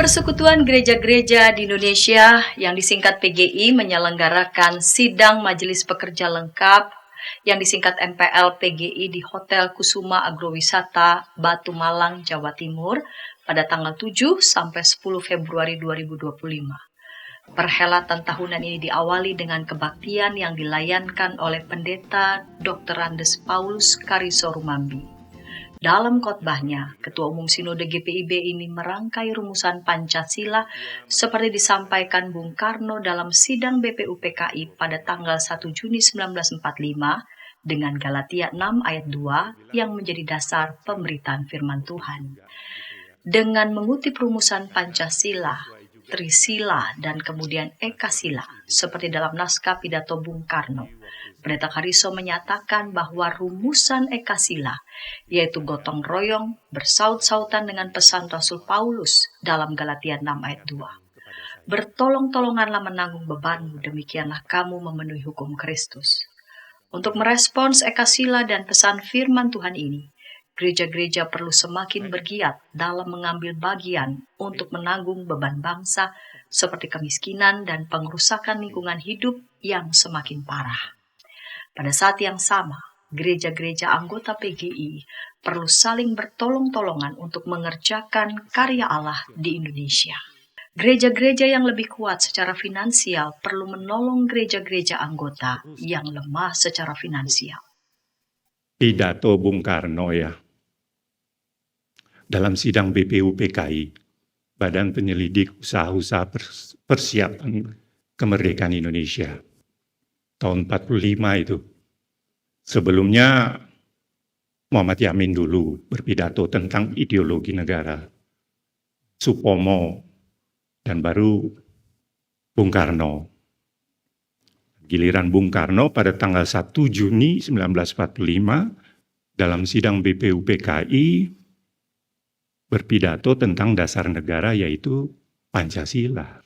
Persekutuan Gereja-Gereja di Indonesia yang disingkat PGI menyelenggarakan sidang Majelis Pekerja Lengkap yang disingkat MPL PGI di Hotel Kusuma Agrowisata, Batu Malang, Jawa Timur pada tanggal 7 sampai 10 Februari 2025. Perhelatan tahunan ini diawali dengan kebaktian yang dilayankan oleh Pendeta Dr. Andes Paulus Kariso Rumambi. Dalam khotbahnya, Ketua Umum Sinode GPIB ini merangkai rumusan Pancasila seperti disampaikan Bung Karno dalam sidang BPUPKI pada tanggal 1 Juni 1945 dengan Galatia 6 ayat 2 yang menjadi dasar pemberitaan firman Tuhan. Dengan mengutip rumusan Pancasila, Trisila, dan kemudian Ekasila, seperti dalam naskah pidato Bung Karno, Pendeta Kariso menyatakan bahwa rumusan Ekasila, yaitu gotong royong, bersaut-sautan dengan pesan Rasul Paulus dalam Galatia 6 ayat 2. Bertolong-tolonganlah menanggung bebanmu, demikianlah kamu memenuhi hukum Kristus. Untuk merespons Ekasila dan pesan firman Tuhan ini, gereja-gereja perlu semakin bergiat dalam mengambil bagian untuk menanggung beban bangsa seperti kemiskinan dan pengerusakan lingkungan hidup yang semakin parah. Pada saat yang sama, gereja-gereja anggota PGI perlu saling bertolong-tolongan untuk mengerjakan karya Allah di Indonesia. Gereja-gereja yang lebih kuat secara finansial perlu menolong gereja-gereja anggota yang lemah secara finansial. Pidato Bung Karno ya. Dalam sidang BPUPKI, Badan Penyelidik Usaha-Usaha Persiapan Kemerdekaan Indonesia, tahun 45 itu. Sebelumnya Muhammad Yamin dulu berpidato tentang ideologi negara, Supomo, dan baru Bung Karno. Giliran Bung Karno pada tanggal 1 Juni 1945 dalam sidang BPUPKI berpidato tentang dasar negara yaitu Pancasila.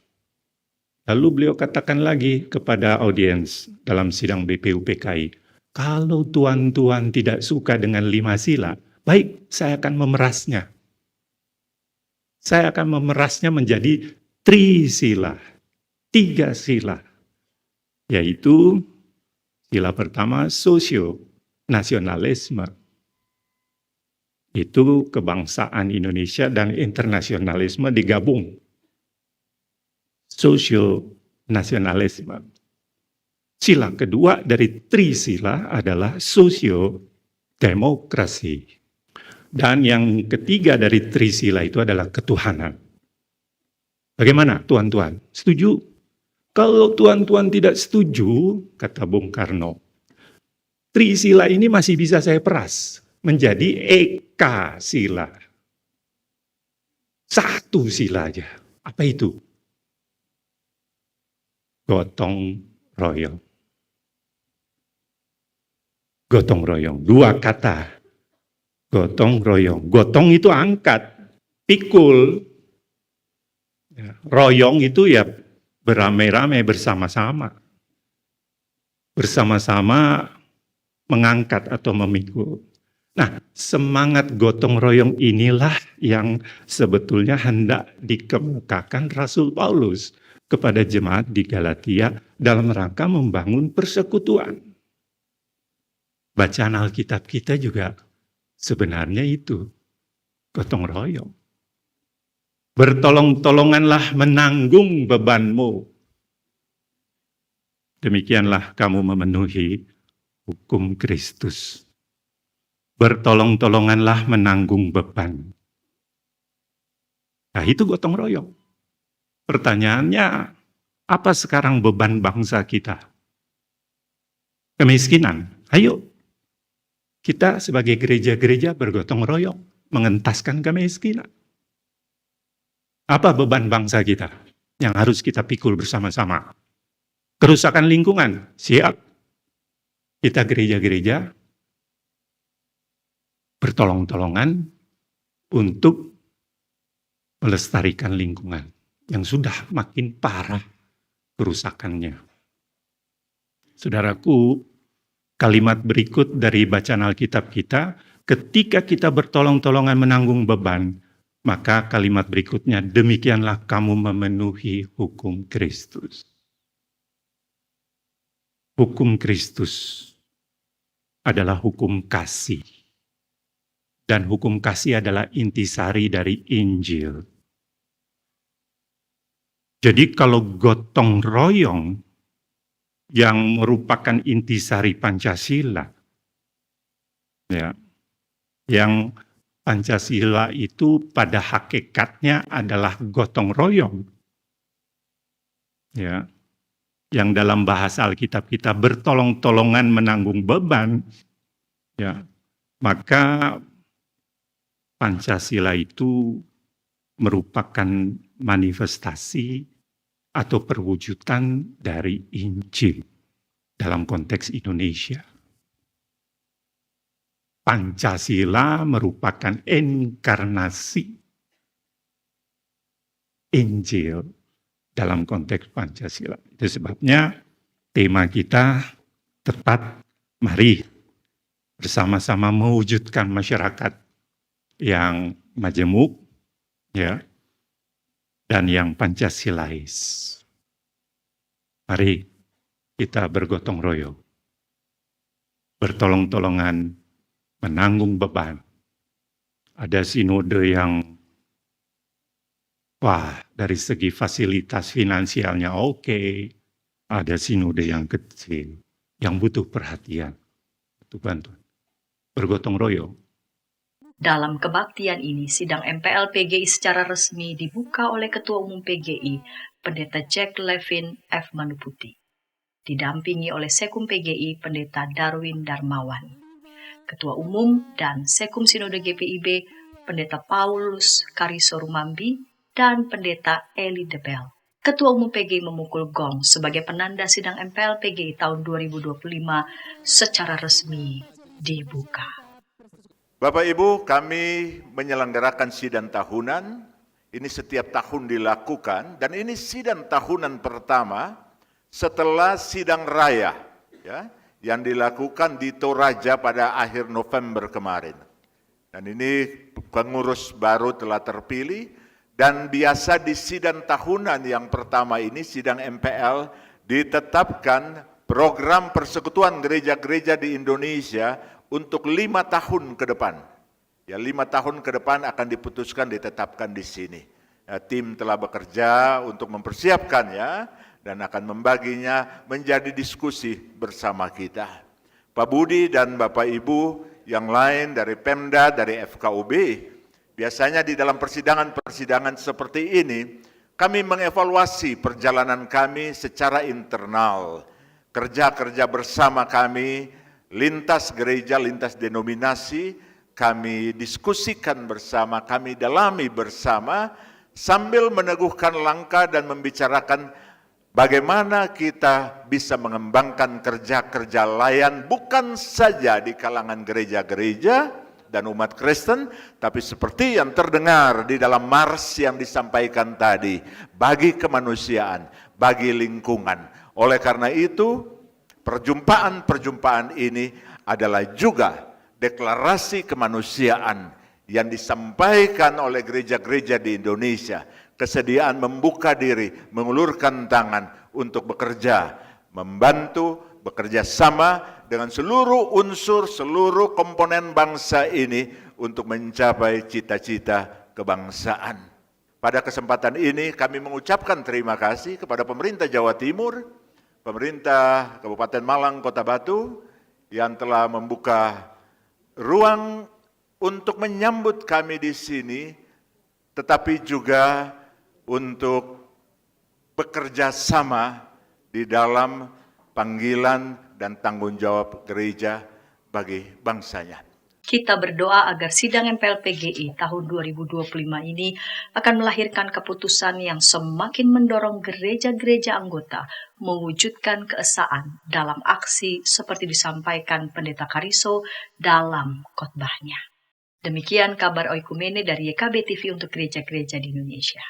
Lalu beliau katakan lagi kepada audiens dalam sidang BPUPKI, kalau tuan-tuan tidak suka dengan 5 sila, baik saya akan memerasnya. Saya akan memerasnya menjadi trisila, 3 sila. Yaitu sila pertama sosio-nasionalisme. Itu kebangsaan Indonesia dan internasionalisme digabung. Sosio-nasionalisme. Sila kedua dari trisila adalah sosio-demokrasi. Dan yang ketiga dari trisila itu adalah ketuhanan. Bagaimana tuan-tuan? Setuju? Kalau tuan-tuan tidak setuju, kata Bung Karno, trisila ini masih bisa saya peras menjadi eka sila. 1 sila aja. Apa itu? Gotong royong. Gotong royong. 2 kata. Gotong royong. Gotong itu angkat. Pikul. Royong itu ya beramai-ramai bersama-sama. Bersama-sama mengangkat atau memikul. Nah, semangat gotong royong inilah yang sebetulnya hendak dikemukakan Rasul Paulus kepada jemaat di Galatia dalam rangka membangun persekutuan. Bacaan Alkitab kita juga sebenarnya itu gotong royong. Bertolong-tolonganlah menanggung bebanmu. Demikianlah kamu memenuhi hukum Kristus. Bertolong-tolonganlah menanggung beban. Nah, itu gotong royong. Pertanyaannya, apa sekarang beban bangsa kita? Kemiskinan. Ayo, kita sebagai gereja-gereja bergotong royong, mengentaskan kemiskinan. Apa beban bangsa kita yang harus kita pikul bersama-sama? Kerusakan lingkungan, siap. Kita gereja-gereja bertolong-tolongan untuk melestarikan lingkungan yang sudah makin parah kerusakannya. Saudaraku, kalimat berikut dari bacaan Alkitab kita, ketika kita bertolong-tolongan menanggung beban, Maka kalimat berikutnya, demikianlah kamu memenuhi hukum Kristus. Hukum Kristus adalah hukum kasih. Dan hukum kasih adalah intisari dari Injil. Jadi kalau gotong royong yang merupakan intisari Pancasila, ya, yang Pancasila itu pada hakikatnya adalah gotong royong, ya, yang dalam bahasa Alkitab kita bertolong-tolongan menanggung beban, ya, maka Pancasila itu merupakan manifestasi atau perwujudan dari Injil dalam konteks Indonesia. Pancasila merupakan inkarnasi Injil dalam konteks Pancasila. Itu sebabnya tema kita tepat, mari bersama-sama mewujudkan masyarakat yang majemuk, ya, dan yang Pancasilais. Mari kita bergotong royong, bertolong-tolongan, menanggung beban. Ada sinode yang, dari segi fasilitas finansialnya oke. Ada sinode yang kecil, yang butuh perhatian, butuh bantuan. Bergotong royong. Dalam kebaktian ini, sidang MPL PGI secara resmi dibuka oleh Ketua Umum PGI, Pendeta Jack Levin F. Manuputi, didampingi oleh Sekum PGI, Pendeta Darwin Darmawan, Ketua Umum dan Sekum Sinode GPIB, Pendeta Paulus Kariso Rumambi, dan Pendeta Eli Debel. Ketua Umum PGI memukul gong sebagai penanda sidang MPL PGI tahun 2025 secara resmi dibuka. Bapak Ibu, kami menyelenggarakan sidang tahunan. Ini setiap tahun dilakukan dan ini sidang tahunan pertama setelah sidang raya, ya, yang dilakukan di Toraja pada akhir November kemarin. Dan ini pengurus baru telah terpilih dan biasa di sidang tahunan yang pertama ini, sidang MPL, ditetapkan program persekutuan gereja-gereja di Indonesia untuk 5 tahun ke depan. Ya, 5 tahun ke depan akan diputuskan, ditetapkan di sini. Ya, tim telah bekerja untuk mempersiapkan, ya, dan akan membaginya menjadi diskusi bersama kita. Pak Budi dan Bapak Ibu yang lain dari Pemda, dari FKUB, biasanya di dalam persidangan-persidangan seperti ini, kami mengevaluasi perjalanan kami secara internal. Kerja-kerja bersama kami, lintas gereja, lintas denominasi, kami diskusikan bersama, kami dalami bersama, sambil meneguhkan langkah dan membicarakan bagaimana kita bisa mengembangkan kerja-kerja layan, bukan saja di kalangan gereja-gereja dan umat Kristen, tapi seperti yang terdengar di dalam mars yang disampaikan tadi, bagi kemanusiaan, bagi lingkungan. Oleh karena itu, perjumpaan-perjumpaan ini adalah juga deklarasi kemanusiaan yang disampaikan oleh gereja-gereja di Indonesia. Kesediaan membuka diri, mengulurkan tangan untuk bekerja, membantu, bekerja sama dengan seluruh unsur, seluruh komponen bangsa ini untuk mencapai cita-cita kebangsaan. Pada kesempatan ini kami mengucapkan terima kasih kepada pemerintah Jawa Timur, pemerintah Kabupaten Malang, Kota Batu, yang telah membuka ruang untuk menyambut kami di sini, tetapi juga untuk bekerja sama di dalam panggilan dan tanggung jawab gereja bagi bangsanya. Kita berdoa agar sidang MPL PGI tahun 2025 ini akan melahirkan keputusan yang semakin mendorong gereja-gereja anggota mewujudkan keesaan dalam aksi seperti disampaikan Pendeta Kariso dalam khotbahnya. Demikian kabar Oikumene dari YKB TV untuk gereja-gereja di Indonesia.